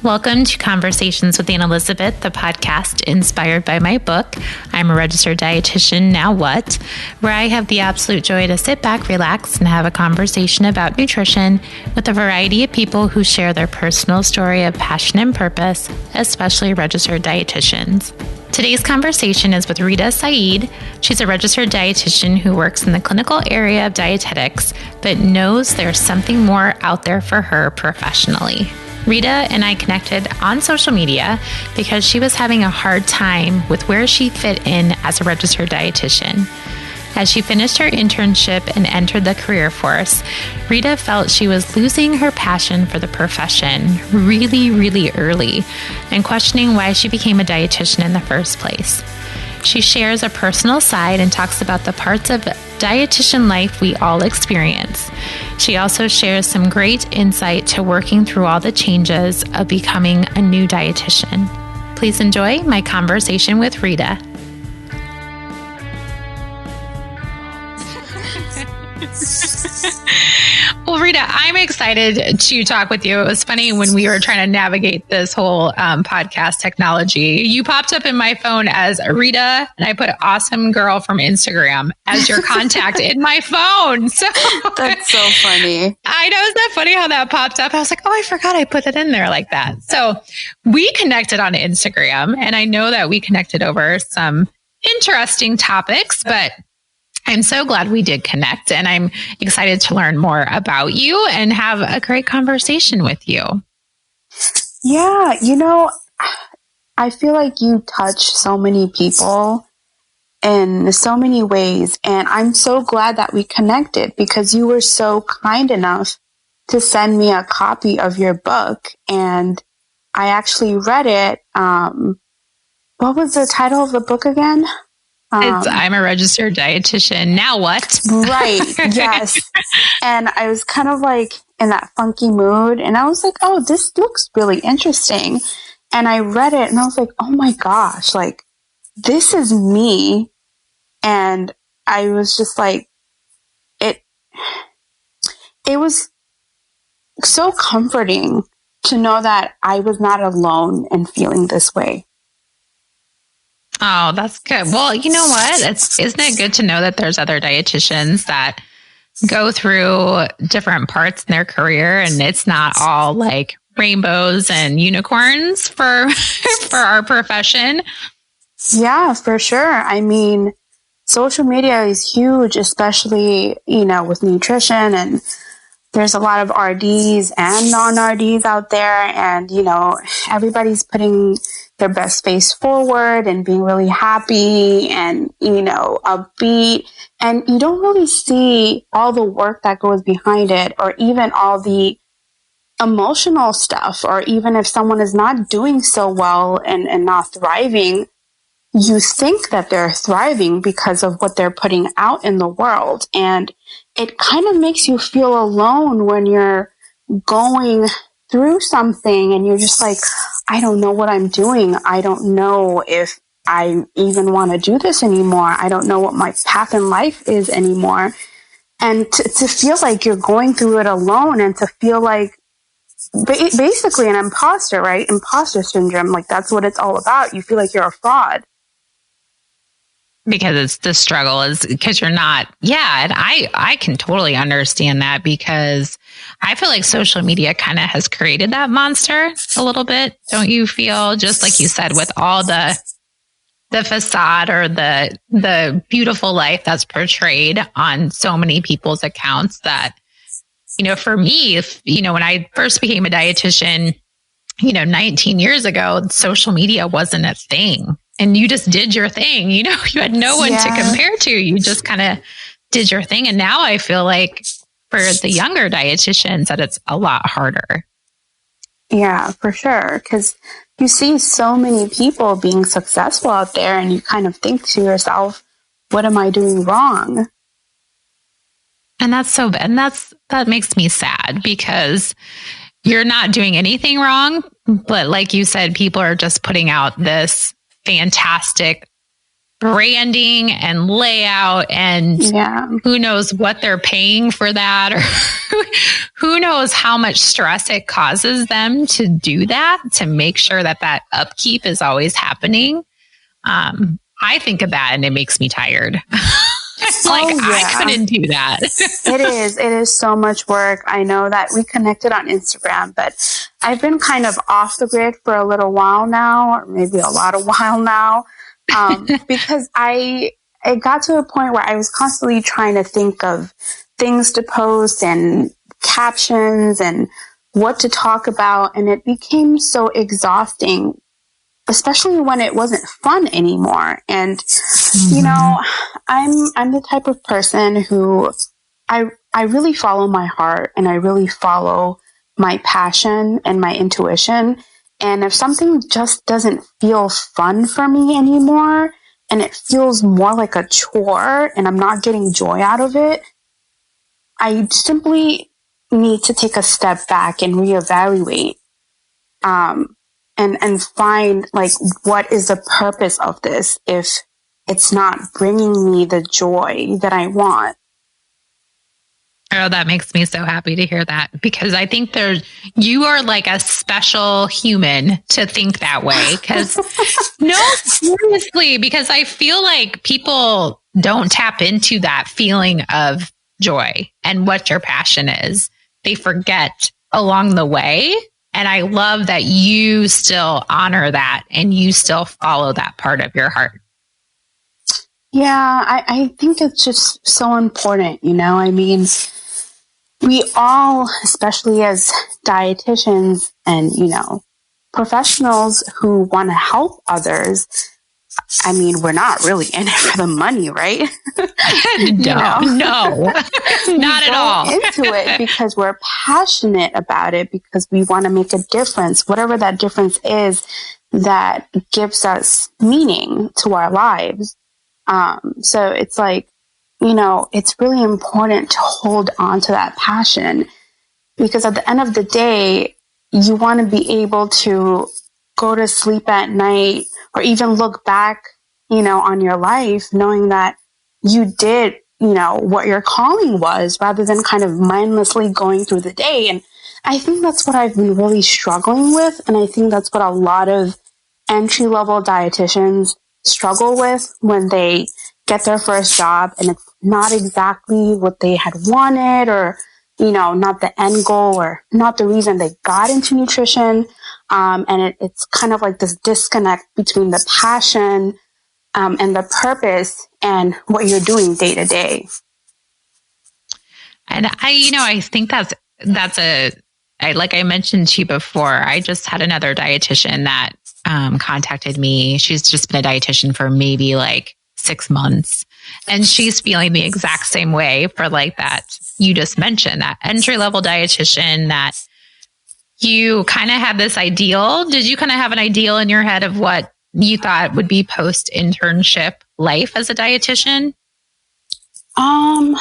Welcome to Conversations with Aunt Elizabeth, the podcast inspired by my book, I'm a Registered Dietitian, Now What?, where I have the absolute joy to sit back, relax, and have a conversation about nutrition with a variety of people who share their personal story of passion and purpose, especially registered dietitians. Today's conversation is with Rita Saeed. She's a registered dietitian who works in the clinical area of dietetics, but knows there's something more out there for her professionally. Rita and I connected on social media because she was having a hard time with where she fit in as a registered dietitian. As she finished her internship and entered the career force, Rita felt she was losing her passion for the profession really early and questioning why she became a dietitian in the first place. She shares a personal side and talks about the parts of dietitian life we all experience. She also shares some great insight to working through all the changes of becoming a new dietitian. Please enjoy my conversation with Rita. Well, Rita, I'm excited to talk with you. It was funny when we were trying to navigate this whole podcast technology. You popped up in my phone as Rita, and I put awesome girl from Instagram as your contact in my phone. So that's so funny. I know. Isn't that funny how that popped up? I was like, oh, I forgot I put it in there like that. So we connected on Instagram, and I know that we connected over some interesting topics, but I'm so glad we did connect, and I'm excited to learn more about you and have a great conversation with you. Yeah, I feel like you touch so many people in so many ways, and I'm so glad that we connected because you were so kind enough to send me a copy of your book, and I actually read it. What was the title of the book again? It's I'm a Registered Dietitian, Now What? Right. Yes. And I was kind of like in that funky mood, and I was like, oh, this looks really interesting. And I read it and I was like, oh my gosh, like this is me. And I was just like, it was so comforting to know that I was not alone in feeling this way. Oh, that's good. Well, you know what? Isn't it good to know that there's other dietitians that go through different parts in their career, and it's not all like rainbows and unicorns for our profession? Yeah, for sure. I mean, social media is huge, especially, with nutrition, and there's a lot of RDs and non-RDs out there, and, everybody's putting their best face forward and being really happy and, upbeat. And you don't really see all the work that goes behind it, or even all the emotional stuff, or even if someone is not doing so well and not thriving, you think that they're thriving because of what they're putting out in the world. And it kind of makes you feel alone when you're going through something and you're just like, I don't know what I'm doing. I don't know if I even want to do this anymore. I don't know what my path in life is anymore. And to feel like you're going through it alone, and to feel like basically an imposter, right? Imposter syndrome. Like that's what it's all about. You feel like you're a fraud. Because it's the struggle is because you're not. Yeah. And I can totally understand that, because I feel like social media kind of has created that monster a little bit. Don't you feel, just like you said, with all the facade or the beautiful life that's portrayed on so many people's accounts, that, for me, if, when I first became a dietitian, 19 years ago, social media wasn't a thing. And you just did your thing. You had no one to compare to. You just kind of did your thing. And now I feel like for the younger dietitians that it's a lot harder. Yeah, for sure. Because you see so many people being successful out there, and you kind of think to yourself, what am I doing wrong? And that's so bad. And that makes me sad, because you're not doing anything wrong. But like you said, people are just putting out this fantastic branding and layout, and who knows what they're paying for that, or who knows how much stress it causes them to do that, to make sure that that upkeep is always happening. I think of that and it makes me tired. I couldn't do that. It is so much work. I know that we connected on Instagram, but I've been kind of off the grid for a little while now, or maybe a lot of while now, because it got to a point where I was constantly trying to think of things to post and captions and what to talk about. And it became so exhausting, especially when it wasn't fun anymore. And, you know, I'm the type of person who I really follow my heart, and I really follow my passion and my intuition. And if something just doesn't feel fun for me anymore, and it feels more like a chore and I'm not getting joy out of it, I simply need to take a step back and reevaluate, and find, like, what is the purpose of this if it's not bringing me the joy that I want. Oh, that makes me so happy to hear that, because I think you are like a special human to think that way. Because no, seriously, because I feel like people don't tap into that feeling of joy and what your passion is. They forget along the way. And I love that you still honor that and you still follow that part of your heart. Yeah, I think it's just so important, you know? I mean, we all, especially as dietitians and, you know, professionals who want to help others, I mean, we're not really in it for the money, right? No, not at all. Into it because we're passionate about it, because we want to make a difference, whatever that difference is that gives us meaning to our lives. So it's like, you know, it's really important to hold on to that passion, because at the end of the day, you want to be able to go to sleep at night, or even look back, you know, on your life knowing that you did, you know, what your calling was, rather than kind of mindlessly going through the day. And I think that's what I've been really struggling with. And I think that's what a lot of entry-level dietitians struggle with when they get their first job and it's not exactly what they had wanted, or, you know, not the end goal, or not the reason they got into nutrition. And it's kind of like this disconnect between the passion and the purpose and what you're doing day to day. And I think like I mentioned to you before, I just had another dietitian that contacted me. She's just been a dietitian for maybe like 6 months. And she's feeling the exact same way for like that you just mentioned, that entry-level dietitian, that you kind of had this ideal. Did you kind of have an ideal in your head of what you thought would be post-internship life as a dietitian? Well,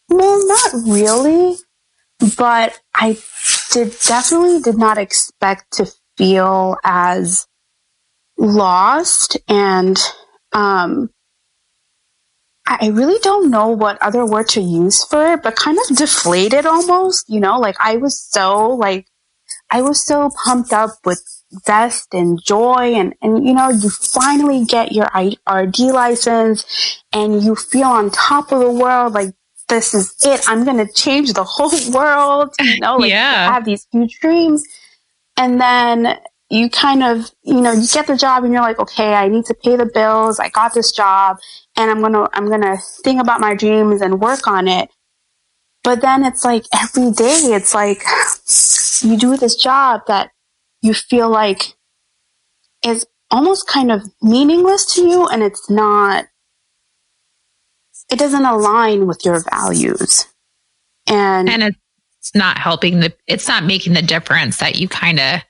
not really, but I definitely did not expect to feel as lost, and I really don't know what other word to use for it, but kind of deflated almost, you know, like I was so pumped up with zest and joy, and you know, you finally get your RD license and you feel on top of the world, like this is it, I'm going to change the whole world, you know, like I have these huge dreams. And then you kind of, you know, you get the job and you're like, okay, I need to pay the bills. I got this job and I'm going to think about my dreams and work on it. But then it's like every day, it's like you do this job that you feel like is almost kind of meaningless to you, and it doesn't align with your values. And it's not it's not making the difference that you kind of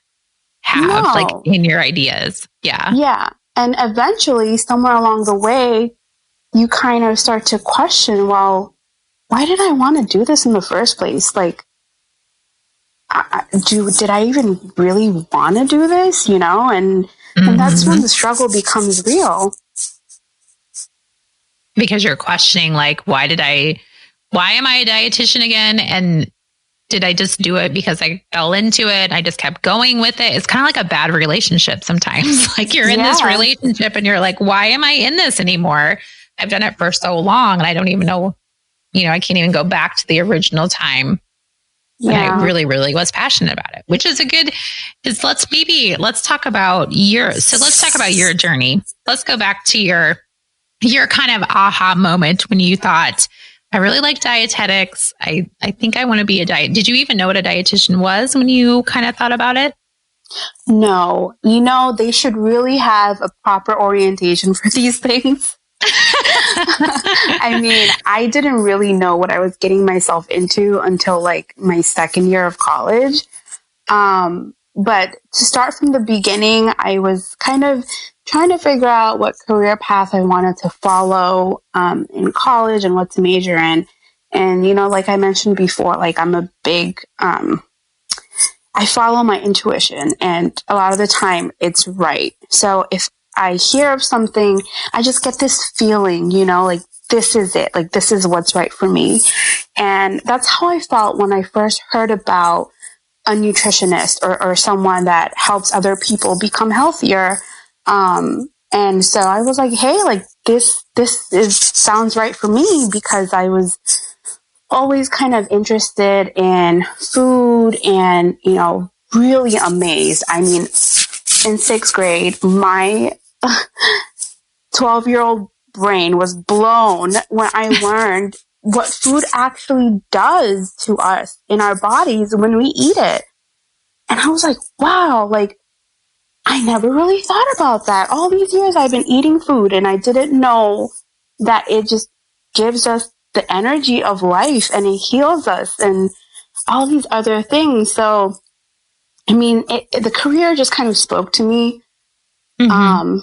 have like in your ideas. Yeah. Yeah. And eventually, somewhere along the way, you kind of start to question, well, why did I want to do this in the first place? Like, did I even really want to do this? You know, and that's when the struggle becomes real. because you're questioning, like, why am I a dietitian again? And did I just do it because I fell into it? I just kept going with it. It's kind of like a bad relationship sometimes. Like you're in this relationship and you're like, why am I in this anymore? I've done it for so long and I don't even know, I can't even go back to the original time when I really, really was passionate about it, which is let's talk about your journey. Let's go back to your kind of aha moment when you thought, I really like dietetics. I think I want to be a diet. Did you even know what a dietitian was when you kind of thought about it? No, they should really have a proper orientation for these things. I mean, I didn't really know what I was getting myself into until like my second year of college. But to start from the beginning, I was kind of trying to figure out what career path I wanted to follow in college and what to major in. And, like I mentioned before, like I'm a big, I follow my intuition and a lot of the time it's right. So if I hear of something, I just get this feeling, like this is it, like this is what's right for me. And that's how I felt when I first heard about a nutritionist or someone that helps other people become healthier. And so I was like, hey, like this sounds right for me, because I was always kind of interested in food and, really amazed. I mean, in sixth grade, my 12-year-old brain was blown when I learned what food actually does to us in our bodies when we eat it. And I was like, wow, like I never really thought about that. All these years I've been eating food and I didn't know that it just gives us the energy of life and it heals us and all these other things. So, I mean, the career just kind of spoke to me. Mm-hmm.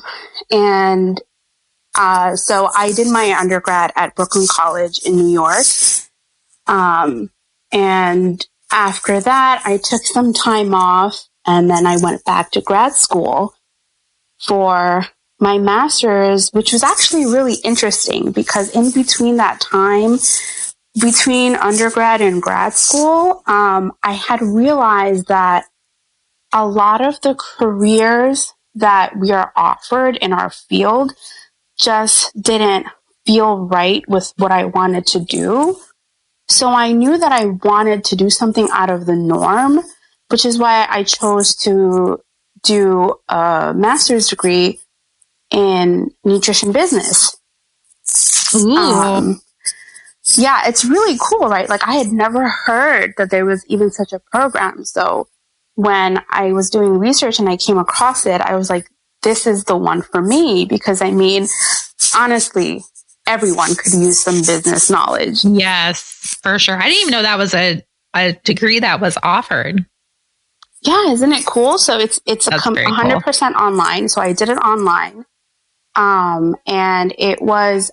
So I did my undergrad at Brooklyn College in New York. And after that, I took some time off and then I went back to grad school for my master's, which was actually really interesting because in between that time, between undergrad and grad school, I had realized that a lot of the careers that we are offered in our field just didn't feel right with what I wanted to do. So I knew that I wanted to do something out of the norm, which is why I chose to do a master's degree in nutrition business. Ooh. Yeah, it's really cool, right? Like I had never heard that there was even such a program. So when I was doing research and I came across it, I was like, this is the one for me, because I mean, honestly, everyone could use some business knowledge. Yes, for sure. I didn't even know that was a degree that was offered. Yeah, isn't it cool? So it's 100% cool. Online. So I did it online. And it was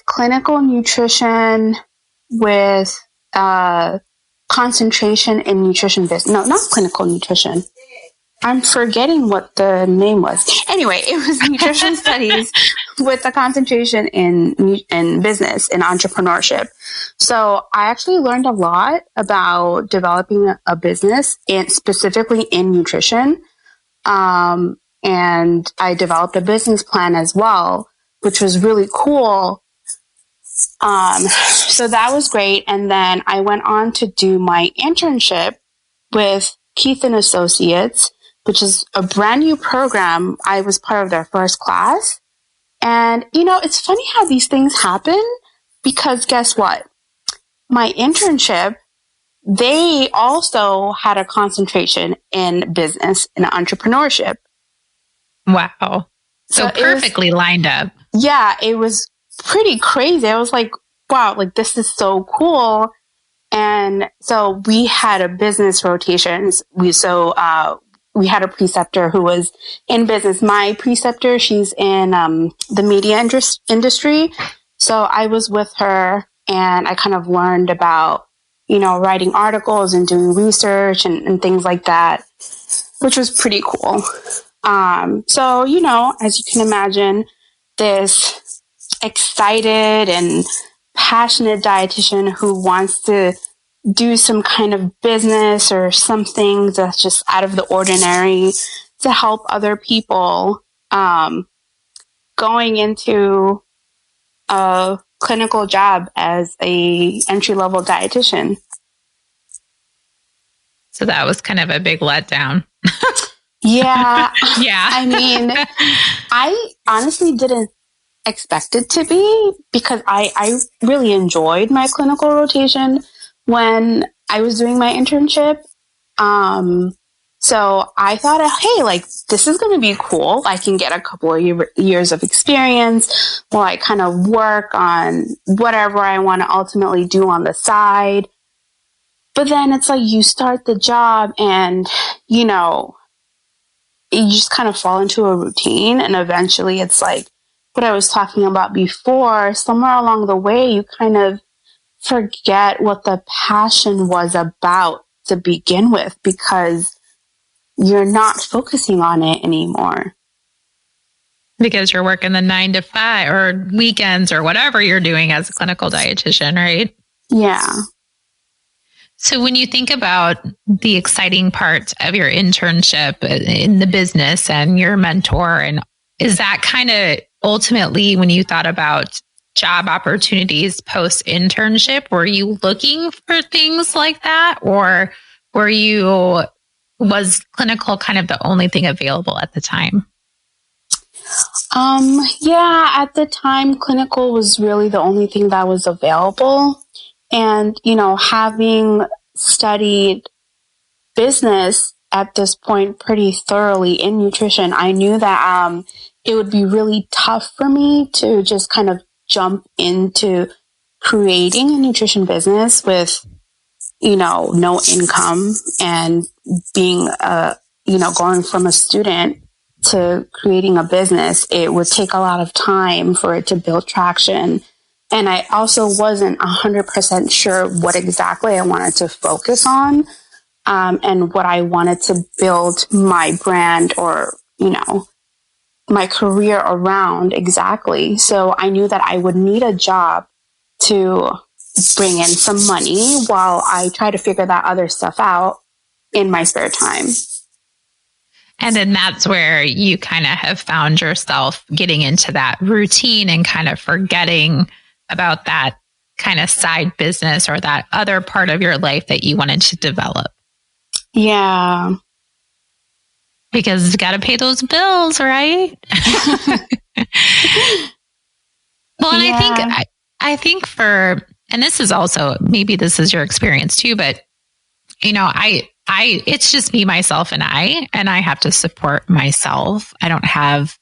clinical nutrition with concentration in nutrition business. No, not clinical nutrition. I'm forgetting what the name was. Anyway, it was nutrition studies with a concentration in business and entrepreneurship. So I actually learned a lot about developing a business and specifically in nutrition. And I developed a business plan as well, which was really cool. So that was great. And then I went on to do my internship with Keith and Associates, which is a brand new program. I was part of their first class. And, it's funny how these things happen, because guess what? My internship, they also had a concentration in business and entrepreneurship. Wow. So perfectly lined up. Yeah, it was pretty crazy. I was like, wow, like this is so cool. And so we had a business rotations. We had a preceptor who was in business. My preceptor, she's in the media industry. So I was with her and I kind of learned about, writing articles and doing research and things like that, which was pretty cool. So, as you can imagine, this excited and passionate dietitian who wants to do some kind of business or something that's just out of the ordinary to help other people, going into a clinical job as a entry-level dietitian. So that was kind of a big letdown. Yeah. Yeah. I mean, I honestly didn't expect it to be, because I really enjoyed my clinical rotation when I was doing my internship. So I thought, hey, like, this is going to be cool. I can get a couple of years of experience while I kind of work on whatever I want to ultimately do on the side. But then it's like you start the job and, you know, you just kind of fall into a routine. And eventually it's like what I was talking about before, somewhere along the way, you kind of forget what the passion was about to begin with, because you're not focusing on it anymore. Because you're working the 9 to 5 or weekends or whatever you're doing as a clinical dietitian, right? Yeah. So when you think about the exciting part of your internship in the business and your mentor, and is that kind of ultimately when you thought about job opportunities post internship, were you looking for things like that, or was clinical kind of the only thing available at the time? Yeah, at the time, clinical was really the only thing that was available. And, you know, having studied business at this point pretty thoroughly in nutrition, I knew that it would be really tough for me to just kind of jump into creating a nutrition business with, you know, no income, and being going from a student to creating a business. It would take a lot of time for it to build traction. And I also wasn't 100% sure what exactly I wanted to focus on, and what I wanted to build my brand or, you know, my career around exactly. So I knew that I would need a job to bring in some money while I try to figure that other stuff out in my spare time. And then that's where you kind of have found yourself getting into that routine and kind of forgetting about that kind of side business or that other part of your life that you wanted to develop. Yeah. Because you got to pay those bills, right? Well, and Yeah. I think and this is also, maybe this is your experience too, but you know, it's just me, myself, and I have to support myself. I don't have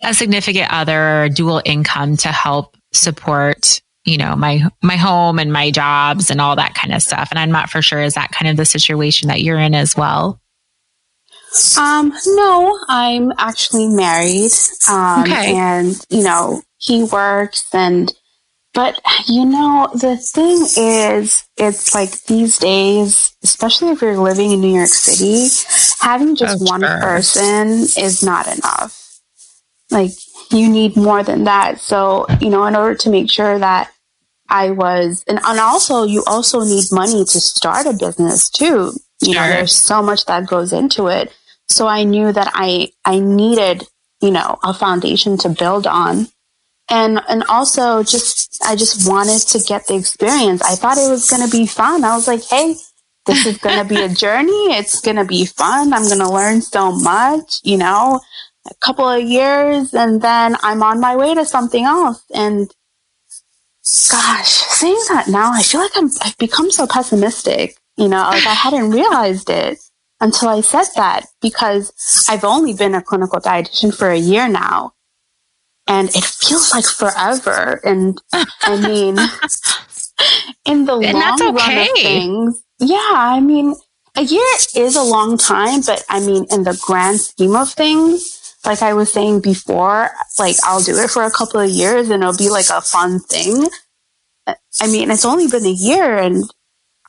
a significant other or dual income to help support, you know, my home and my jobs and all that kind of stuff. And I'm not for sure, is that kind of the situation that you're in as well? No, I'm actually married. Okay. And, you know, he works, but you know, the thing is, it's like these days, especially if you're living in New York City, having just one person is not enough. Like, you need more than that. So, you know, in order to make sure that and also, you also need money to start a business too. You know, there's so much that goes into it. So I knew that I needed, you know, a foundation to build on. And also I just wanted to get the experience. I thought it was going to be fun. I was like, hey, this is going to be a journey. It's going to be fun. I'm going to learn so much, you know, a couple of years, and then I'm on my way to something else. And gosh, saying that now, I feel like I've become so pessimistic, you know, like I hadn't realized it until I said that, because I've only been a clinical dietitian for a year now. And it feels like forever. And I mean, in the long run of things, yeah, I mean, a year is a long time, but I mean, in the grand scheme of things, like I was saying before, like I'll do it for a couple of years and it'll be like a fun thing. I mean, it's only been a year and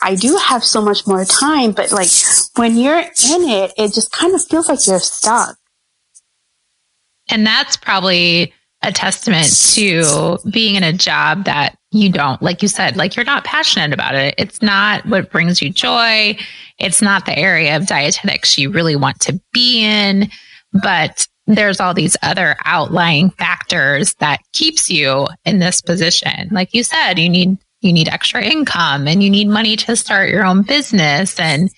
I do have so much more time, but like when you're in it, it just kind of feels like you're stuck. And that's probably a testament to being in a job that you don't, like you said, like you're not passionate about it. It's not what brings you joy. It's not the area of dietetics you really want to be in, but there's all these other outlying factors that keeps you in this position. Like you said, you need extra income and you need money to start your own business. And,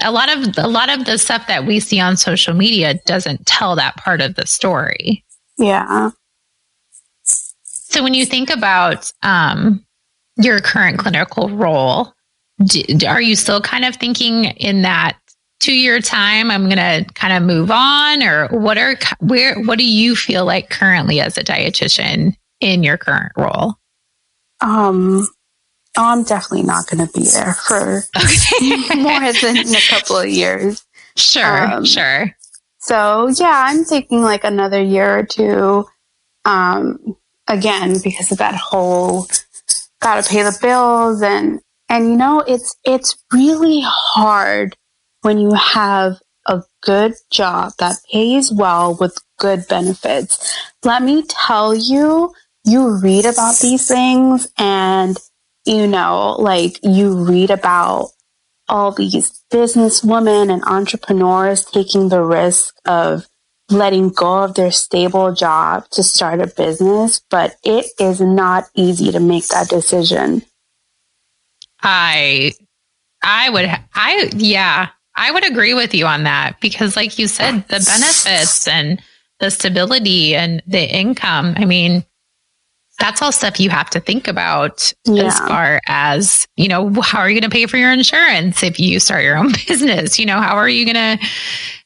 a lot of the stuff that we see on social media doesn't tell that part of the story. Yeah. So when you think about your current clinical role, are you still kind of thinking in that 2-year time, I'm going to kind of move on, or what do you feel like currently as a dietitian in your current role? I'm definitely not going to be there for more than a couple of years. Sure. So yeah, I'm thinking like another year or two. Again, because of that whole gotta pay the bills and it's really hard when you have a good job that pays well with good benefits. Let me tell you, you read about these things and you read about all these businesswomen and entrepreneurs taking the risk of letting go of their stable job to start a business, but it is not easy to make that decision. I would agree with you on that because like you said, the benefits and the stability and the income, I mean, that's all stuff you have to think about as far as, how are you going to pay for your insurance if you start your own business? How are you going to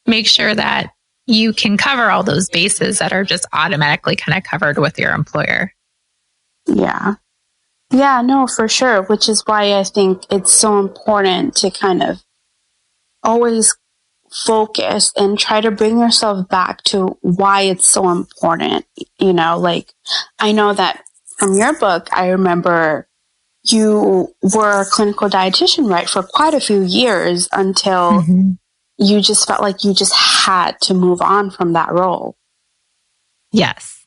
make sure that you can cover all those bases that are just automatically kind of covered with your employer? Yeah. Yeah, no, for sure. Which is why I think it's so important to kind of always focus and try to bring yourself back to why it's so important. I know that from your book, I remember you were a clinical dietitian, right, for quite a few years until you just felt like you just had to move on from that role. Yes.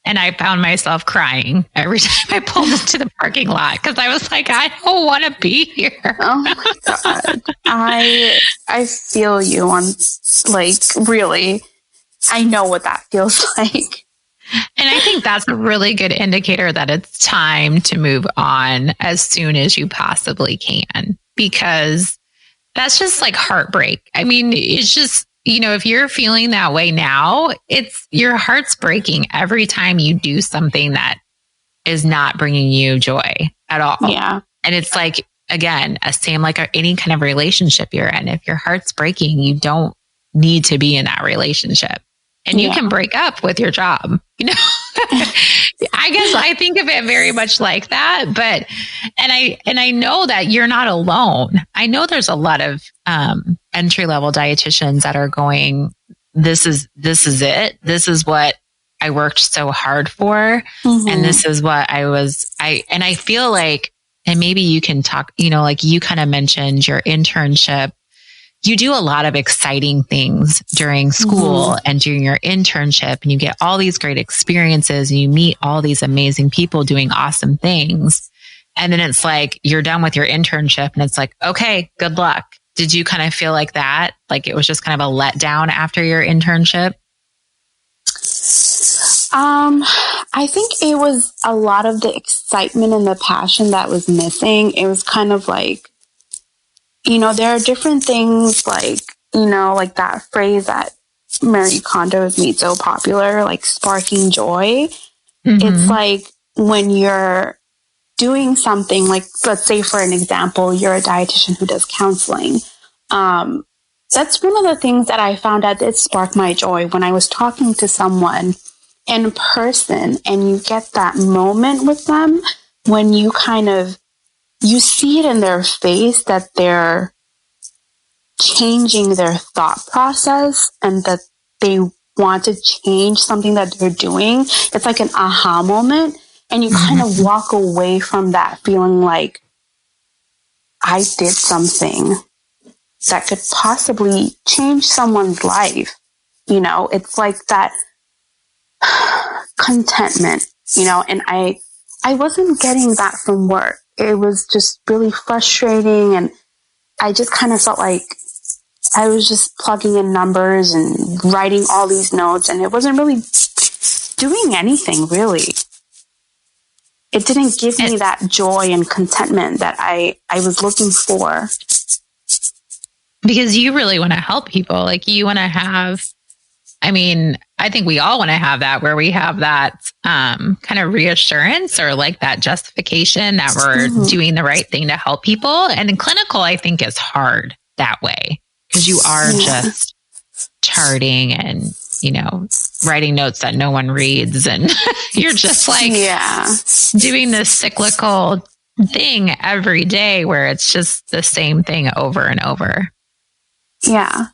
And I found myself crying every time I pulled into the parking lot because I was like, I don't want to be here. Oh my God. I feel you on, really, I know what that feels like. And I think that's a really good indicator that it's time to move on as soon as you possibly can, because that's just like heartbreak. I mean, it's just, if you're feeling that way now, your heart's breaking every time you do something that is not bringing you joy at all. Yeah. And it's like, again, same like any kind of relationship you're in. If your heart's breaking, you don't need to be in that relationship. And you can break up with your job, I guess I think of it very much like that, but, and I know that you're not alone. I know there's a lot of, entry-level dietitians that are going, this is it. This is what I worked so hard for. And this is what I feel like, and maybe you can talk, like you kind of mentioned your internship. You do a lot of exciting things during school and during your internship, and you get all these great experiences and you meet all these amazing people doing awesome things. And then it's like, you're done with your internship and it's like, okay, good luck. Did you kind of feel like that? Like it was just kind of a letdown after your internship? I think it was a lot of the excitement and the passion that was missing. It was kind of like, there are different things like that phrase that Marie Kondo has made so popular, like sparking joy. It's like when you're doing something like, let's say for an example, you're a dietitian who does counseling. That's one of the things that I found out that sparked my joy when I was talking to someone in person and you get that moment with them when you you see it in their face that they're changing their thought process and that they want to change something that they're doing. It's like an aha moment. And you kind of walk away from that feeling like I did something that could possibly change someone's life. It's like that contentment, and I wasn't getting that from work. It was just really frustrating, and I just kind of felt like I was just plugging in numbers and writing all these notes, and it wasn't really doing anything, really. It didn't give me that joy and contentment that I was looking for. Because you really want to help people. Like, you want to have, I think we all want to have that, where we have that kind of reassurance or like that justification that we're doing the right thing to help people. And in clinical, I think is hard that way, because you are just charting and, writing notes that no one reads. And you're just like doing this cyclical thing every day where it's just the same thing over and over. Yeah.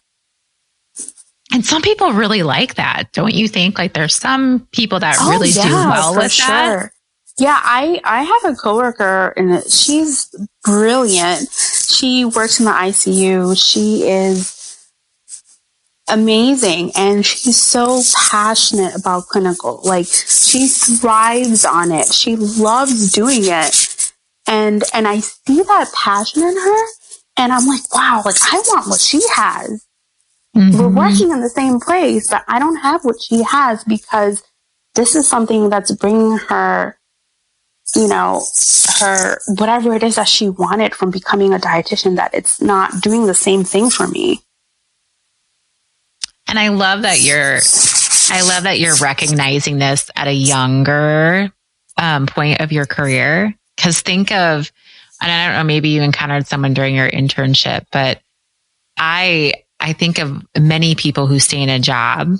And some people really like that. Don't you think? Like, there's some people that really do well with that. Yeah, I have a coworker, and she's brilliant. She works in the ICU. She is amazing, and she's so passionate about clinical. Like, she thrives on it. She loves doing it, and I see that passion in her, and I'm like, wow, like, I want what she has. We're working in the same place, but I don't have what she has, because this is something that's bringing her, her whatever it is that she wanted from becoming a dietitian, that it's not doing the same thing for me. And I love that you're recognizing this at a younger point of your career. Because think of, and I don't know, maybe you encountered someone during your internship, but I think of many people who stay in a job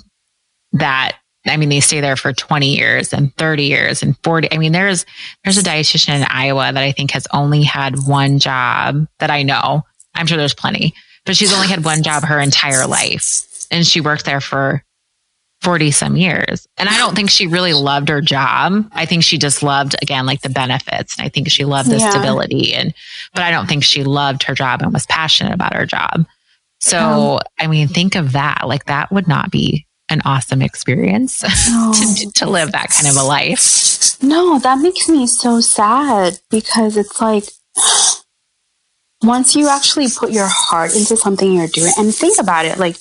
that, they stay there for 20 years and 30 years and 40. There's a dietitian in Iowa that I think has only had one job that I know. I'm sure there's plenty, but she's only had one job her entire life. And she worked there for 40 some years. And I don't think she really loved her job. I think she just loved, again, like the benefits. And I think she loved the stability. But I don't think she loved her job and was passionate about her job. So, think of that. Like, that would not be an awesome experience to live that kind of a life. No, that makes me so sad, because it's like, once you actually put your heart into something you're doing, and think about it, like,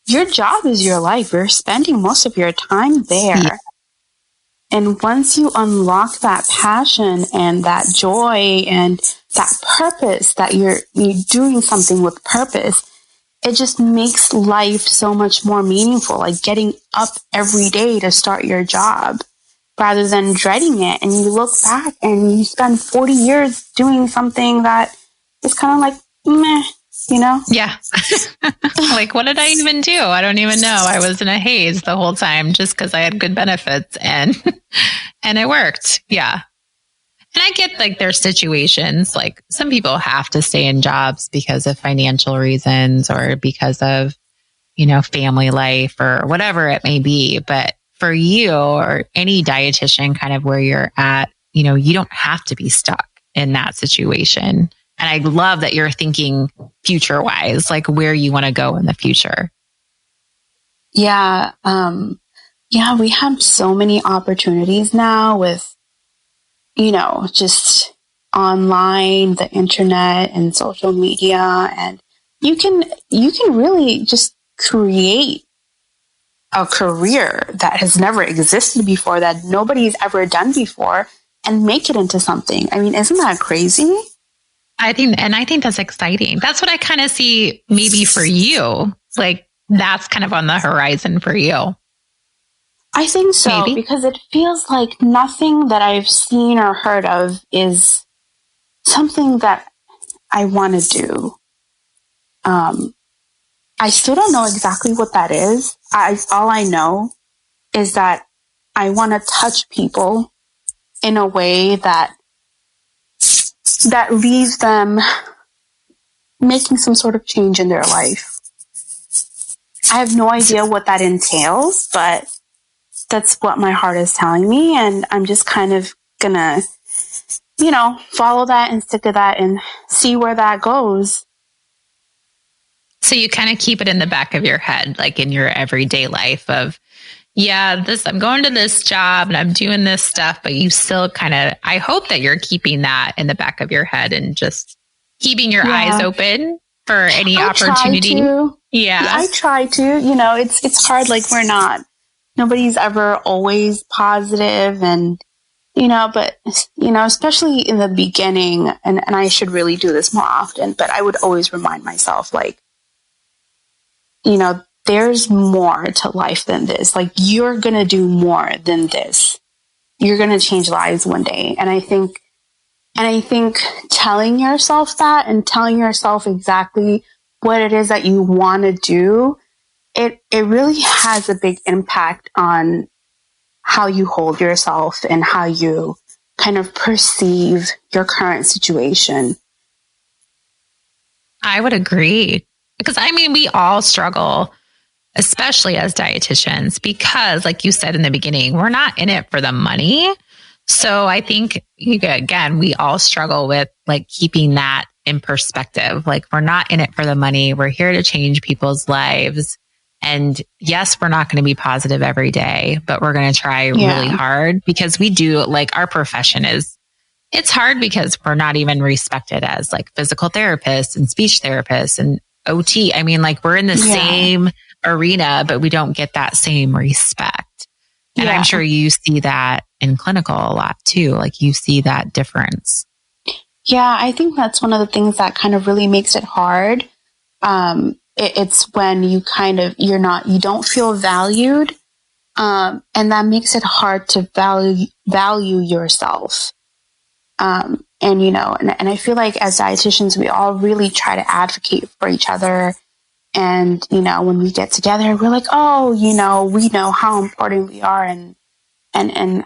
your job is your life. You're spending most of your time there. Yeah. And once you unlock that passion and that joy and that purpose, that you're doing something with purpose, it just makes life so much more meaningful. Like, getting up every day to start your job rather than dreading it. And you look back and you spend 40 years doing something that is kind of like, meh. Yeah. Like, what did I even do? I don't even know. I was in a haze the whole time just because I had good benefits and it worked. Yeah. And I get, like, there's situations, like, some people have to stay in jobs because of financial reasons or because of, family life or whatever it may be. But for you or any dietitian, kind of where you're at, you don't have to be stuck in that situation. And I love that you're thinking future wise, like where you want to go in the future. Yeah. We have so many opportunities now with, just online, the internet and social media. And you can really just create a career that has never existed before, that nobody's ever done before, and make it into something. Isn't that crazy? I think that's exciting. That's what I kind of see maybe for you. Like, that's kind of on the horizon for you. I think so, maybe. Because it feels like nothing that I've seen or heard of is something that I want to do. I still don't know exactly what that is. All I know is that I want to touch people in a way that leaves them making some sort of change in their life. I have no idea what that entails, but that's what my heart is telling me. And I'm just kind of gonna, follow that and stick to that and see where that goes. So you kind of keep it in the back of your head, like in your everyday life of, yeah, I'm going to this job and I'm doing this stuff, but you still I hope that you're keeping that in the back of your head and just keeping your eyes open for any opportunity. Yeah. I try to, it's hard. Like nobody's ever always positive and, but, especially in the beginning, and I should really do this more often, but I would always remind myself, like, there's more to life than this. Like, you're going to do more than this. You're going to change lives one day. And I think telling yourself that and telling yourself exactly what it is that you want to do, it really has a big impact on how you hold yourself and how you kind of perceive your current situation. I would agree. Because we all struggle, especially as dietitians, because like you said in the beginning, we're not in it for the money. So I think, again, we all struggle with like keeping that in perspective. Like, we're not in it for the money. We're here to change people's lives. And yes, we're not going to be positive every day, but we're going to try really hard, because we do, like, our profession it's hard because we're not even respected as like physical therapists and speech therapists and OT. Like, we're in the same arena, but we don't get that same respect. And I'm sure you see that in clinical a lot too. Like, you see that difference. Yeah, I think that's one of the things that kind of really makes it hard. It's when you you don't feel valued. And that makes it hard to value yourself. And I feel like as dietitians, we all really try to advocate for each other. And, when we get together, we're like, oh, we know how important we are and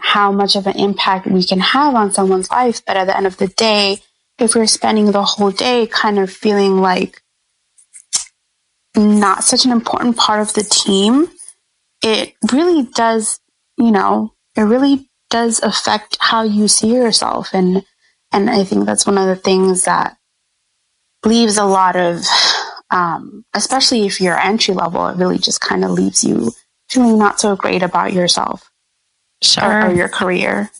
how much of an impact we can have on someone's life. But at the end of the day, if we're spending the whole day kind of feeling like not such an important part of the team, it really does, affect how you see yourself. And I think that's one of the things that leaves a lot of, especially if you're entry level, it really just kind of leaves you feeling not so great about yourself. Sure. Or your career.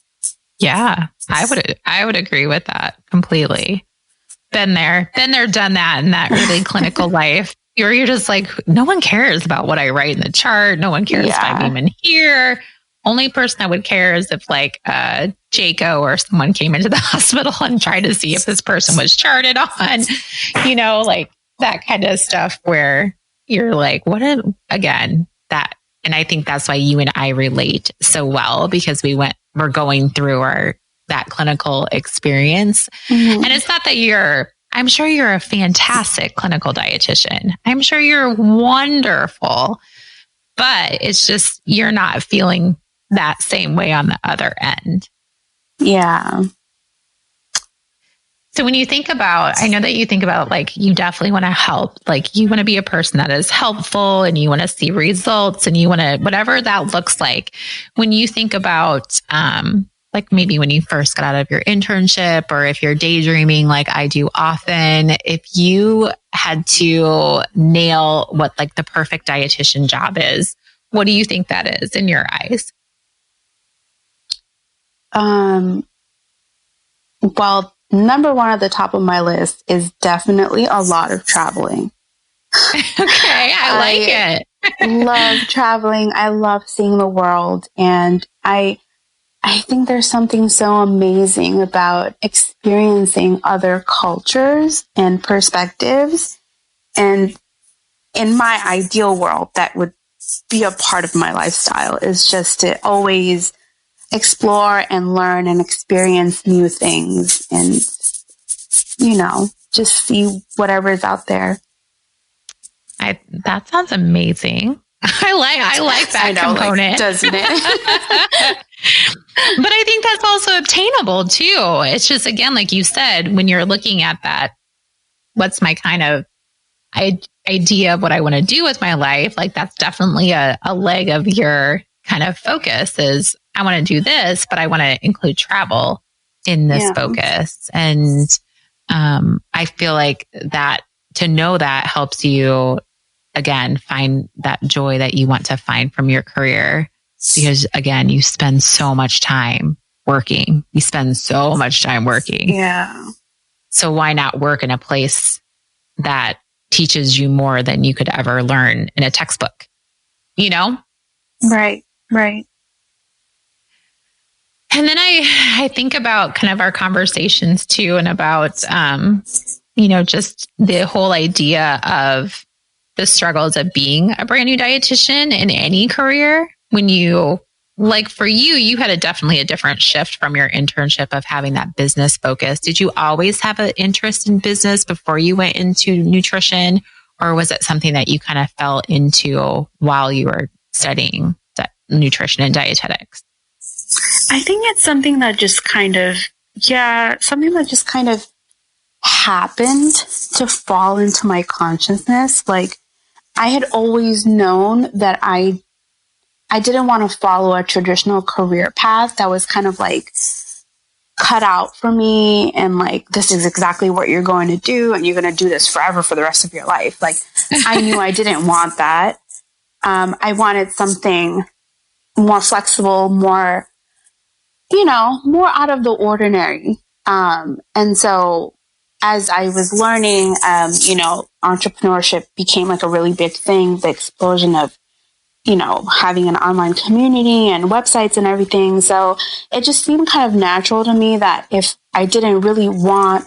Yeah, I would agree with that completely. Been there, done that in that really clinical life. You're just like, no one cares about what I write in the chart. No one cares if I'm even here. Only person that would care is if like Jaco or someone came into the hospital and tried to see if this person was charted on, like that kind of stuff where you're like, that. And I think that's why you and I relate so well, because we're going through that clinical experience. Mm-hmm. And it's not that I'm sure you're a fantastic clinical dietitian. I'm sure you're wonderful, but it's just, you're not feeling that same way on the other end. Yeah. So when you think about, I know that you think about like, you definitely want to help, like you want to be a person that is helpful and you want to see results and you want to, whatever that looks like. When you think about, like maybe when you first got out of your internship, or if you're daydreaming, like I do often, if you had to nail what like the perfect dietitian job is, what do you think that is in your eyes? Well, number one at the top of my list is definitely a lot of traveling. Okay, I like it. Love traveling. I love seeing the world. And I think there's something so amazing about experiencing other cultures and perspectives. And in my ideal world, that would be a part of my lifestyle, is just to always explore and learn and experience new things and, just see whatever's out there. That sounds amazing. I like that component, doesn't it? But I think that's also obtainable too. It's just, again, like you said, when you're looking at that, what's my kind of idea of what I want to do with my life? Like that's definitely a leg of your kind of focus is, I want to do this, but I want to include travel in this focus. And I feel like that, to know that helps you, again, find that joy that you want to find from your career. because again, you spend so much time working. You spend so much time working. Yeah. So why not work in a place that teaches you more than you could ever learn in a textbook? You know? Right. Right. And then I think about kind of our conversations too, and about, just the whole idea of the struggles of being a brand new dietitian in any career. When you, like for you, you had definitely a different shift from your internship of having that business focus. Did you always have an interest in business before you went into nutrition? Or was it something that you kind of fell into while you were studying nutrition and dietetics? I think it's something that just kind of happened to fall into my consciousness. Like, I had always known that I didn't want to follow a traditional career path that was kind of like cut out for me, and like, this is exactly what you're going to do, and you're going to do this forever for the rest of your life. Like, I knew I didn't want that. I wanted something more flexible, more out of the ordinary. And so as I was learning, entrepreneurship became like a really big thing, the explosion of, having an online community and websites and everything. So it just seemed kind of natural to me that if I didn't really want,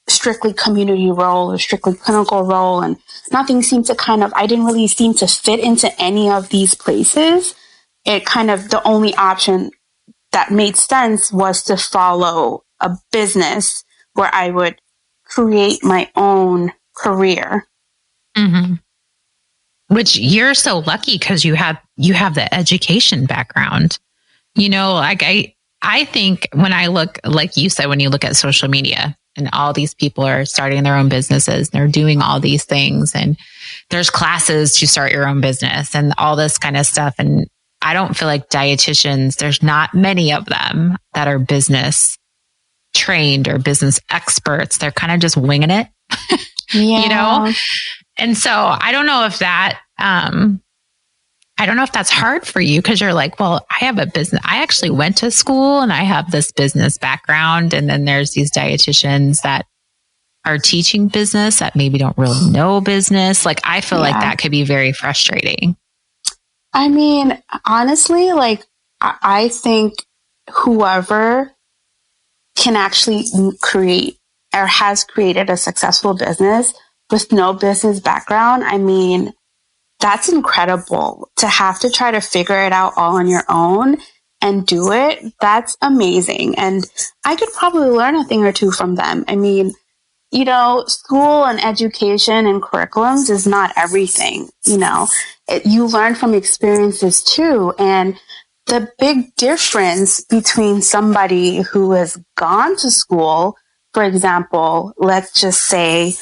strictly community role or strictly clinical role, and nothing seemed to I didn't really seem to fit into any of these places. It kind of, the only option that made sense was to follow a business where I would create my own career. Mm-hmm. Which you're so lucky because you have the education background. I think when I look, like you said, when you look at social media and all these people are starting their own businesses, they're doing all these things, and there's classes to start your own business and all this kind of stuff. And I don't feel like dietitians, there's not many of them that are business trained or business experts. They're kind of just winging it, Yeah. And so I don't know if that's hard for you, because you're like, well, I have a business. I actually went to school and I have this business background. And then there's these dietitians that are teaching business that maybe don't really know business. Like, I feel like that could be very frustrating. I mean, honestly, like, I think whoever can actually create or has created a successful business with no business background, I mean, that's incredible. To have to try to figure it out all on your own and do it, that's amazing. And I could probably learn a thing or two from them. I mean, school and education and curriculums is not everything. You learn from experiences too. And the big difference between somebody who has gone to school, for example, let's just say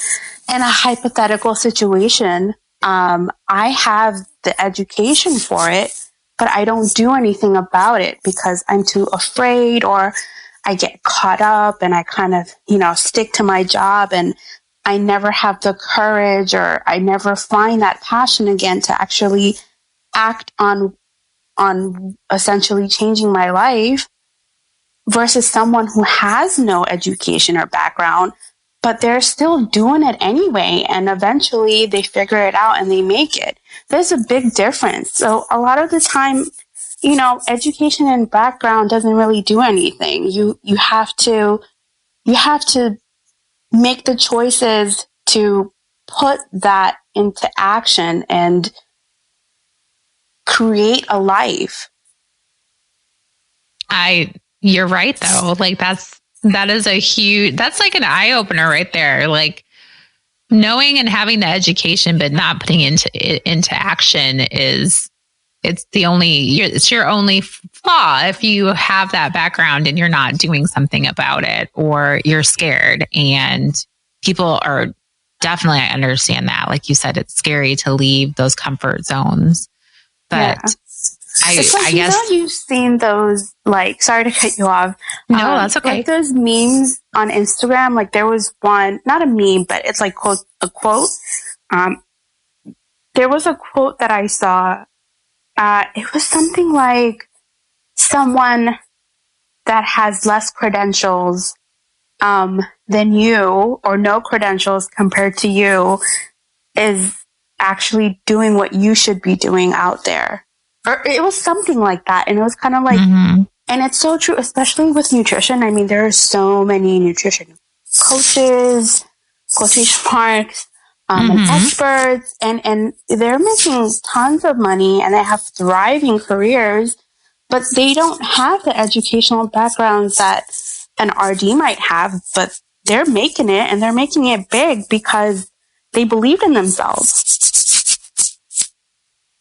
in a hypothetical situation, I have the education for it, but I don't do anything about it because I'm too afraid, or I get caught up and I kind of, stick to my job, and I never have the courage, or I never find that passion again to actually act on essentially changing my life, versus someone who has no education or background, but they're still doing it anyway. And eventually they figure it out and they make it. There's a big difference. So a lot of the time, education and background doesn't really do anything. You have to make the choices to put that into action and create a life. You're right though. Like, that's like an eye opener right there. Like, knowing and having the education, but not putting into action it's your only flaw if you have that background and you're not doing something about it, or you're scared. And people are definitely, I understand that. Like you said, it's scary to leave those comfort zones, but I guess you've seen those, like, sorry to cut you off. No, that's okay. Like those memes on Instagram, like there was one, not a meme, but it's like a quote. There was a quote that I saw It was something like someone that has less credentials than you, or no credentials compared to you, is actually doing what you should be doing out there. Or it was something like that. And it was kind of like, and it's so true, especially with nutrition. I mean, there are so many nutrition coaches, quotation marks, and experts, and they're making tons of money and they have thriving careers, but they don't have the educational backgrounds that an RD might have, but they're making it, and they're making it big because they believed in themselves.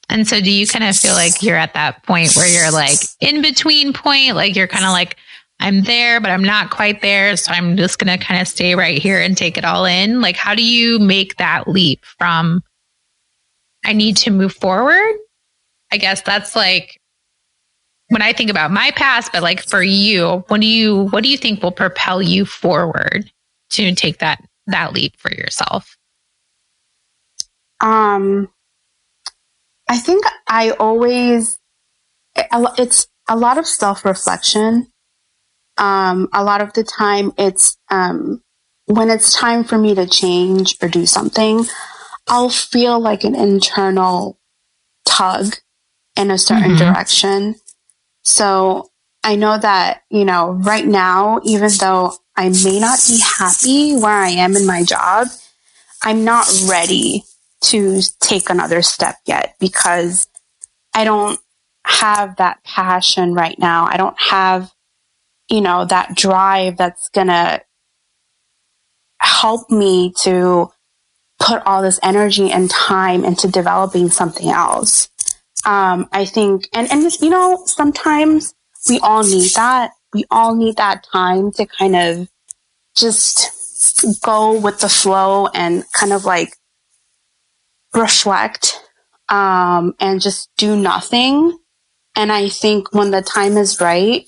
And so do you kind of feel like you're at that point where you're like in between point, like you're kind of like, I'm there, but I'm not quite there. So I'm just going to kind of stay right here and take it all in. Like, how do you make that leap from, I need to move forward? I guess that's like, when I think about my past, but like for you, what do you think will propel you forward to take that leap for yourself? I think it's a lot of self-reflection. A lot of the time it's, when it's time for me to change or do something, I'll feel like an internal tug in a certain direction. So I know that, right now, even though I may not be happy where I am in my job, I'm not ready to take another step yet because I don't have that passion right now. I don't have, that drive that's going to help me to put all this energy and time into developing something else. I think, and sometimes we all need that. We all need that time to kind of just go with the flow and kind of like reflect, and just do nothing. And I think when the time is right,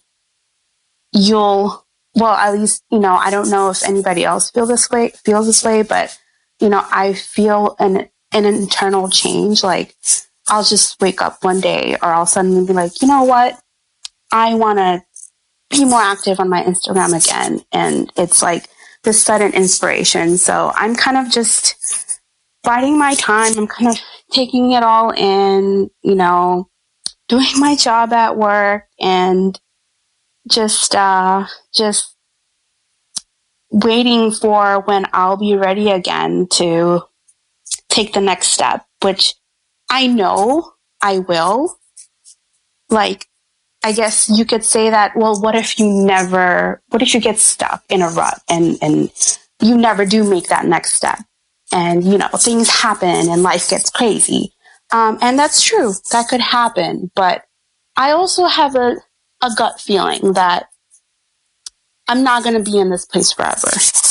at least, I don't know if anybody else feels this way, but, I feel an internal change. Like, I'll just wake up one day or I'll suddenly be like, you know what? I want to be more active on my Instagram again. And it's like this sudden inspiration. So I'm kind of just biding my time. I'm kind of taking it all in, doing my job at work and just waiting for when I'll be ready again to take the next step, which I know I will. Like, I guess you could say that, well, what if you get stuck in a rut and you never do make that next step? And, things happen and life gets crazy. And that's true. That could happen. But I also have a gut feeling that I'm not going to be in this place forever.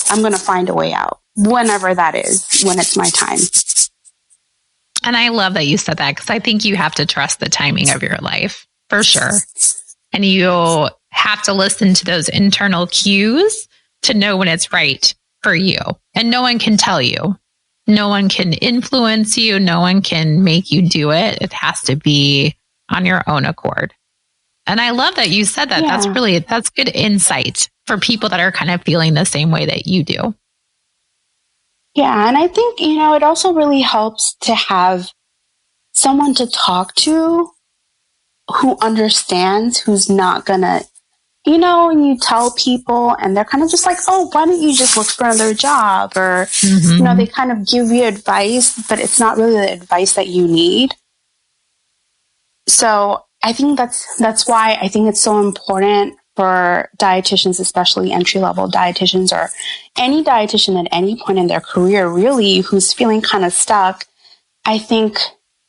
I'm going to find a way out whenever that is, when it's my time. And I love that you said that, because I think you have to trust the timing of your life for sure. And you have to listen to those internal cues to know when it's right for you. And no one can tell you. No one can influence you. No one can make you do it. It has to be on your own accord. And I love that you said that. Yeah. That's good insight for people that are kind of feeling the same way that you do. Yeah. And I think, it also really helps to have someone to talk to who understands, who's not gonna, when you tell people and they're kind of just like, oh, why don't you just look for another job? Or, they kind of give you advice, but it's not really the advice that you need. So I think that's why I think it's so important for dietitians, especially entry-level dietitians or any dietitian at any point in their career, really, who's feeling kind of stuck. I think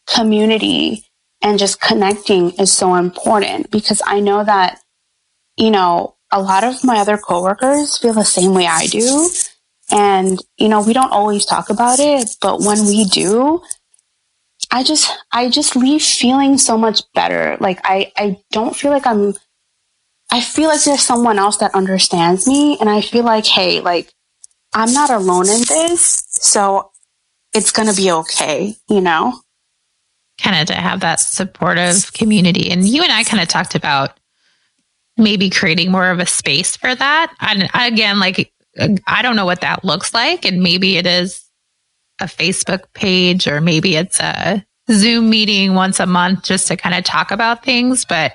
community and just connecting is so important, because I know that, a lot of my other coworkers feel the same way I do. And, we don't always talk about it, but when we do, I just leave feeling so much better. Like, I don't feel like I feel like there's someone else that understands me. And I feel like, hey, like, I'm not alone in this. So it's going to be okay, kind of to have that supportive community. And you and I kind of talked about maybe creating more of a space for that. And again, like, I don't know what that looks like. And maybe it is a Facebook page, or maybe it's a Zoom meeting once a month just to kind of talk about things. But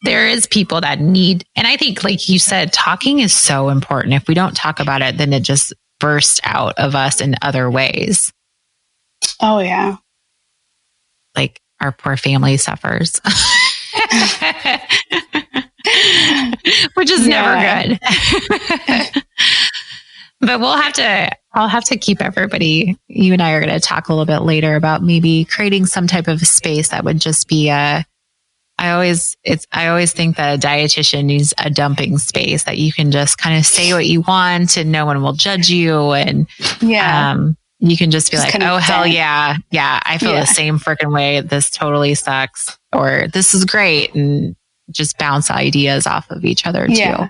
there is people that need, and I think, like you said, talking is so important. If we don't talk about it, then it just bursts out of us in other ways. Oh, yeah. Like our poor family suffers, which is never good. But I'll have to keep everybody, you and I are going to talk a little bit later about maybe creating some type of space that would just be I always think that a dietitian needs a dumping space that you can just kind of say what you want and no one will judge you. And you can just be like, oh, hell yeah. Yeah. I feel the same freaking way. This totally sucks. Or this is great. And just bounce ideas off of each other too.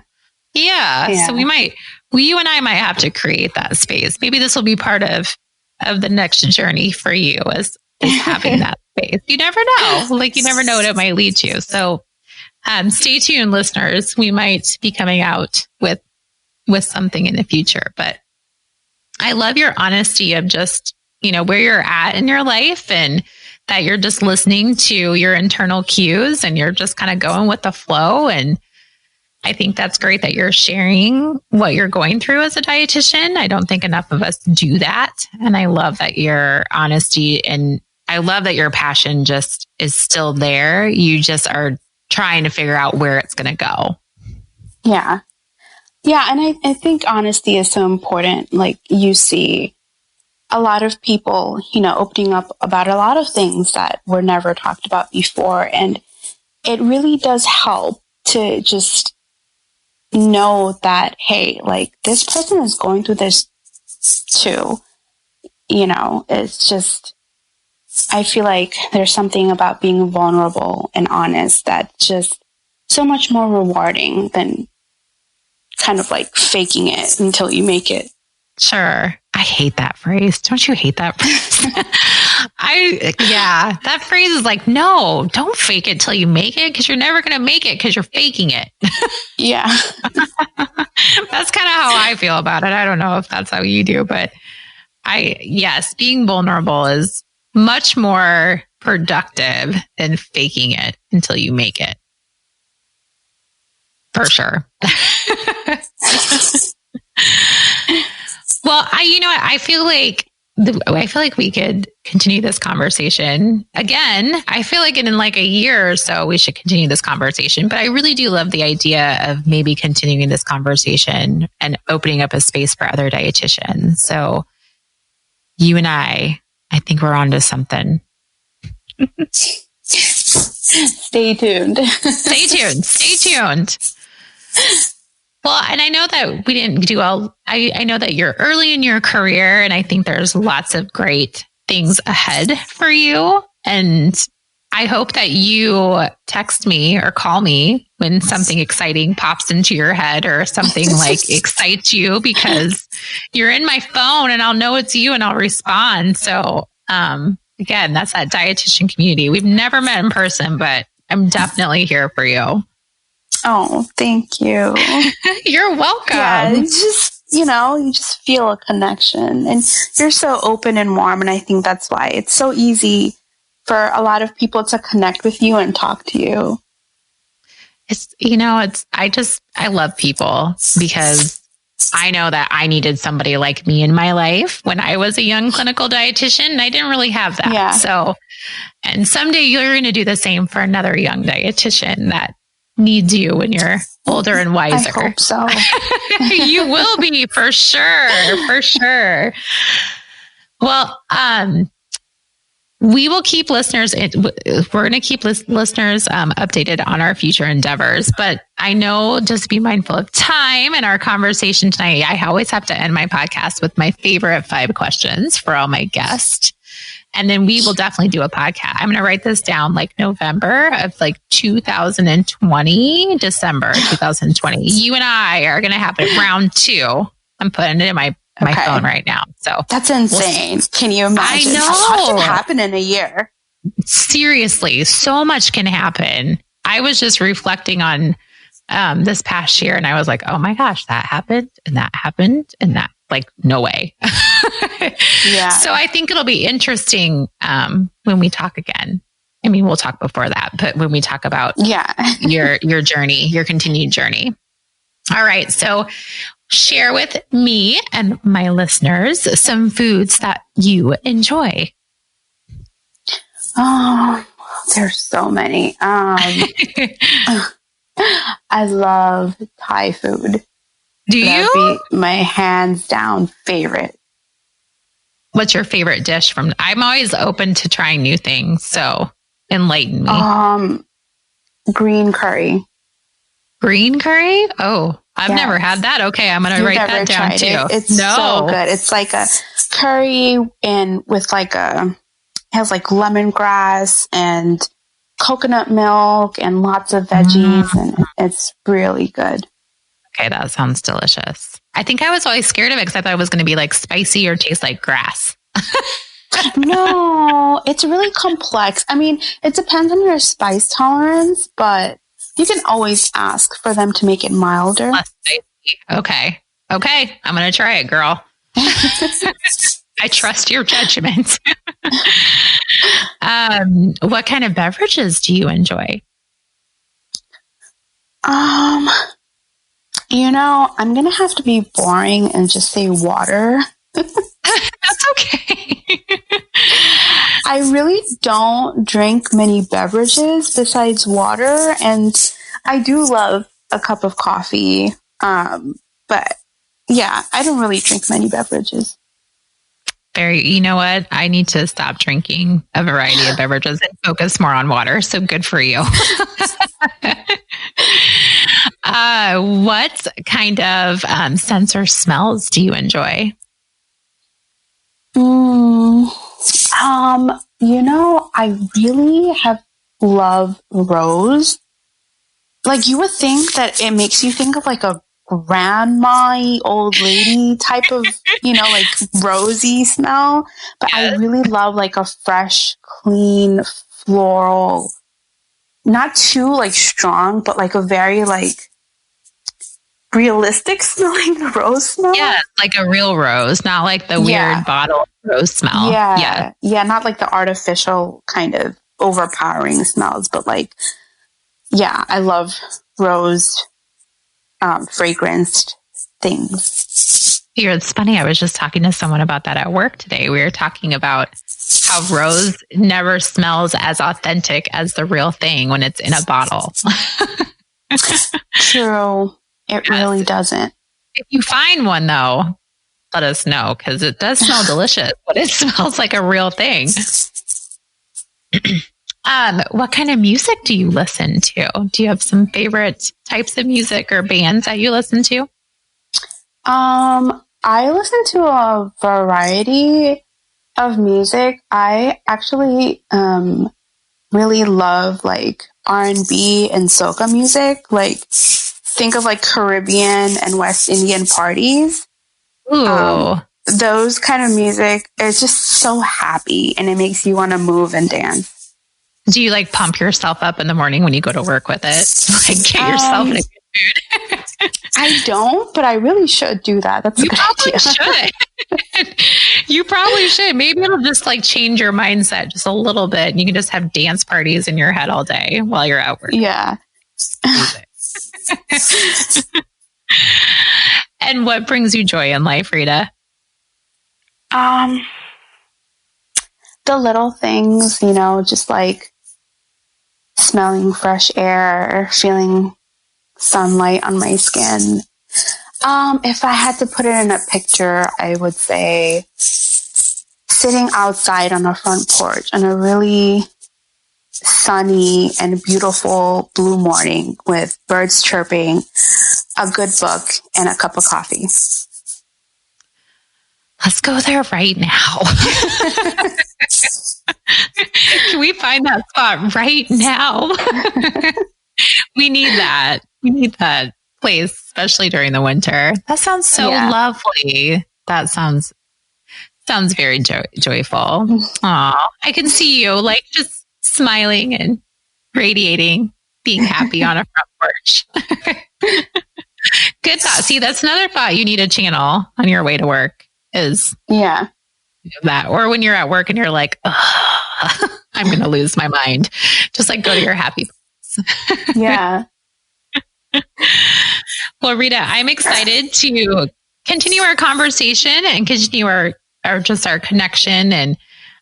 Yeah. So you and I might have to create that space. Maybe this will be part of the next journey for you is having that space. You never know. Like, you never know what it might lead to. So stay tuned, listeners. We might be coming out with something in the future. But I love your honesty of just, where you're at in your life, and that you're just listening to your internal cues and you're just kind of going with the flow. And I think that's great that you're sharing what you're going through as a dietitian. I don't think enough of us do that. And I love that your honesty, and I love that your passion just is still there. You just are trying to figure out where it's going to go. Yeah. Yeah. And I think honesty is so important. Like, you see a lot of people, opening up about a lot of things that were never talked about before. And it really does help to just know that, hey, like, this person is going through this too. It's just, I feel like there's something about being vulnerable and honest that's just so much more rewarding than kind of like faking it until you make it. Sure. I hate that phrase. Don't you hate that phrase? That phrase is like, no, don't fake it till you make it, because you're never going to make it because you're faking it. Yeah. That's kind of how I feel about it. I don't know if that's how you do, but being vulnerable is much more productive than faking it until you make it. For sure. Well, I feel like we could continue this conversation again. I feel like in like a year or so, we should continue this conversation. But I really do love the idea of maybe continuing this conversation and opening up a space for other dietitians. So you and I think we're onto something. Stay tuned. Stay tuned. Well, and I know that we didn't do all, I know that you're early in your career, and I think there's lots of great things ahead for you. And I hope that you text me or call me when something exciting pops into your head or something like excites you, because you're in my phone and I'll know it's you and I'll respond. So, again, that's that dietitian community. We've never met in person, but I'm definitely here for you. Oh, thank you. You're welcome. Yeah, you just feel a connection, and you're so open and warm. And I think that's why it's so easy for a lot of people to connect with you and talk to you. I love people, because I know that I needed somebody like me in my life when I was a young clinical dietitian, and I didn't really have that. Yeah. So, and someday you're going to do the same for another young dietitian that needs you when you're older and wiser. I hope so. You will be, for sure. For sure. Well, we will keep listeners, we're going to keep listeners updated on our future endeavors, but I know, just be mindful of time and our conversation tonight. I always have to end my podcast with my favorite 5 questions for all my guests. And then we will definitely do a podcast. I'm going to write this down, like November of like 2020, December 2020. You and I are going to have it round 2. I'm putting it in my phone right now. So that's insane. Can you imagine? I know. How should happen in a year? seriously, so much can happen. I was just reflecting on this past year and I was like, oh my gosh, that happened and that happened and that, like, no way. Yeah. So I think it'll be interesting when we talk again. I mean, we'll talk before that, but when we talk about your journey, your continued journey. All right. So share with me and my listeners some foods that you enjoy. Oh, there's so many. I love Thai food. Do you? That'd be my hands down favorite. What's your favorite dish from? I'm always open to trying new things. So enlighten me. Green curry. Green curry? Oh, I've never had that. Okay, I'm going to write that down too. It's so good. It's like a curry and with like has like lemongrass and coconut milk and lots of veggies, and it's really good. Okay, that sounds delicious. I think I was always scared of it because I thought it was going to be like spicy or taste like grass. No, it's really complex. I mean, it depends on your spice tolerance, but you can always ask for them to make it milder. Less spicy. Okay. I'm going to try it, girl. I trust your judgment. What kind of beverages do you enjoy? I'm going to have to be boring and just say water. That's okay. I really don't drink many beverages besides water, and I do love a cup of coffee. But yeah, I don't really drink many beverages. You know what? I need to stop drinking a variety of beverages and focus more on water. So good for you. What kind of scents or smells do you enjoy? I really love rose. Like, you would think that it makes you think of like a grandma old lady type of, like rosy smell. But yes. I really love like a fresh, clean, floral, not too like strong, but like a very like realistic smelling rose smell. Yeah, like a real rose, not like the weird bottle rose smell. Yeah, not like the artificial kind of overpowering smells, but like, I love rose fragranced things. It's funny. I was just talking to someone about that at work today. We were talking about how rose never smells as authentic as the real thing when it's in a bottle. True. It really doesn't. If you find one, though, let us know, because it does smell delicious, but it smells like a real thing. What kind of music do you listen to? Do you have some favorite types of music or bands that you listen to? I listen to a variety of music. I actually really love like R&B and soca music. Like, think of like Caribbean and West Indian parties. Ooh. Those kind of music is just so happy, and it makes you want to move and dance. Do you like pump yourself up in the morning when you go to work with it? Like, get yourself in a good mood? I don't, but I really should do that. That's a good idea. Should. You probably should. Maybe it'll just like change your mindset just a little bit, and you can just have dance parties in your head all day while you're at work. Yeah. And what brings you joy in life, Rita? The little things, just like smelling fresh air, feeling sunlight on my skin. If I had to put it in a picture, I would say sitting outside on a front porch on a really sunny and beautiful blue morning with birds chirping, a good book, and a cup of coffee. Let's go there right now. Can we find that spot right now? We need that. We need that place, especially during the winter. That sounds so lovely. That sounds Sounds very joyful. Aw, I can see you like just smiling and radiating, being happy on a front porch. Good thought. See, that's another thought you need to channel on your way to work is that. Or when you're at work and you're like, I'm going to lose my mind. Just like go to your happy place. Yeah. Well, Rita, I'm excited to continue our conversation and continue our connection. And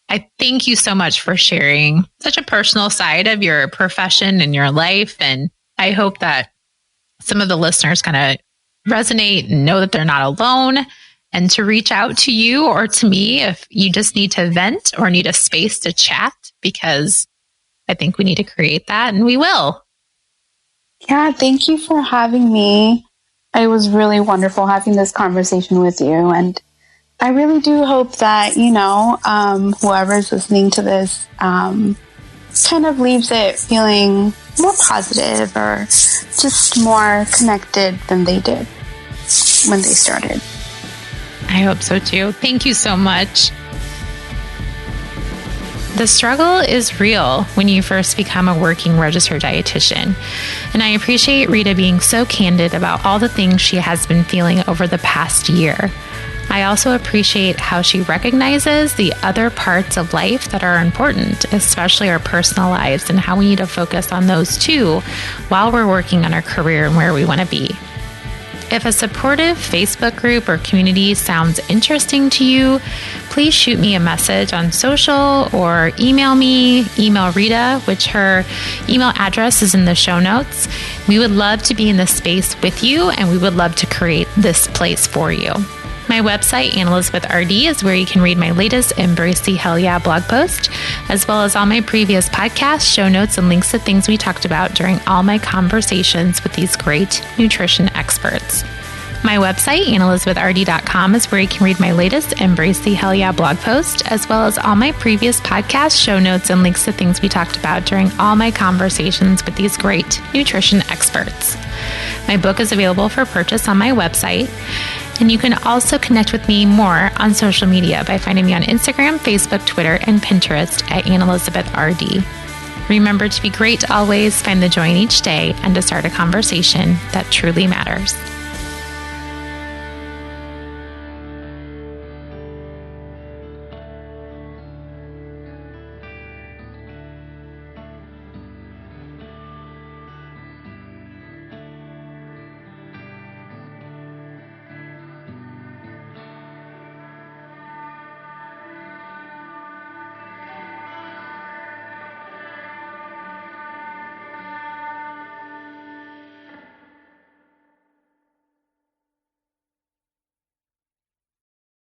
I thank you so much for sharing such a personal side of your profession and your life. And I hope that some of the listeners kind of resonate and know that they're not alone, and to reach out to you or to me if you just need to vent or need a space to chat, because I think we need to create that, and we will. Yeah, thank you for having me. It was really wonderful having this conversation with you. And I really do hope that, whoever's listening to this kind of leaves it feeling more positive or just more connected than they did when they started. I hope so too. Thank you so much. The struggle is real when you first become a working registered dietitian. And I appreciate Rita being so candid about all the things she has been feeling over the past year. I also appreciate how she recognizes the other parts of life that are important, especially our personal lives, and how we need to focus on those too while we're working on our career and where we want to be. If a supportive Facebook group or community sounds interesting to you, please shoot me a message on social or email me, email Rita, which her email address is in the show notes. We would love to be in this space with you, and we would love to create this place for you. My website, Ann Elizabeth RD, is where you can read my latest Embrace the Hell Yeah blog post, as well as all my previous podcasts, show notes, and links to things we talked about during all my conversations with these great nutrition experts. My website, AnnElizabethRD.com, is where you can read my latest Embrace the Hell Yeah blog post, as well as all my previous podcasts, show notes, and links to things we talked about during all my conversations with these great nutrition experts. My book is available for purchase on my website. And you can also connect with me more on social media by finding me on Instagram, Facebook, Twitter, and Pinterest at Ann Elizabeth RD. Remember to be great always, find the joy in each day, and to start a conversation that truly matters.